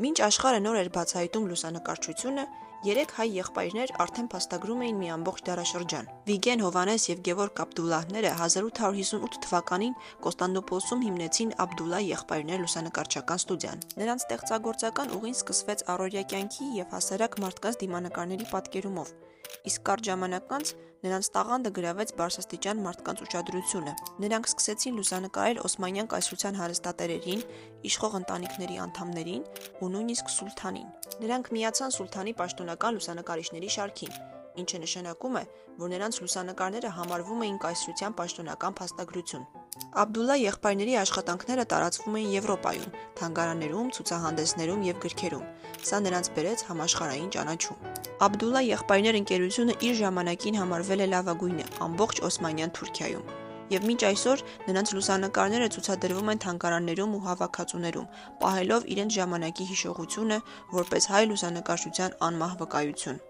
Մինչ աշխարհը նոր էր բացահայտում լուսանկարչությունը, 3 հայ եղբայրներ արդեն փաստագրում էին մի ամբողջ դարաշրջան։ Վիգեն, Հովհաննես եւ Գևորգ Աբդուլլահները 1858 թվականին Կոստանդնուպոլսում հիմնեցին Աբդուլլա եղբայրներ լուսանկարչական ստուդիան։ Նրանց ստեղծագործական ուղին սկսվեց առօրյա կյանքի եւ հասարակ մարդկանց դիմանկարների պատկերումով, իսկ կարճ ժամանակ անց նրանց տաղանդը գրավեց բարձրաստիճան մարդկանց ուշադրությունը։ Նրանք սկսեցին լուսանկարել Օսմանյան կայսրության հարստատերերին, իշխող ընտանիքների անդամներին ու նույնիսկ սուլթանին։ Նրանք միացան սուլթանի պաշտոնական լուսանկարիչների շարքին, ինչը նշանակում է, որ նրանց լուսանկարները համարվում էին կայսրության պաշտոնական փաստագրություն։ Աբդուլլա եղբայրների աշխատանքները տարածվում էին Եվրոպայում, թանգարաններում, ցուցահանդեսներում եւ գրքերում։ Սա նրանց բերեց համաշխարհային ճանաչում։ Աբդուլլա եղբայրներ ընկերությունը իր ժամանակին համարվել է լավագույնը ամբողջ Օսմանյան Թուրքիայում։ Եվ մինչ այսօր նրանց լուսանկարները ցուցադրվում են թանգարաններում ու հավաքածուներում, պահելով իրենց ժամանակի հիշողությունը որպես հայ լուսանկարչության անմահ վկայություն։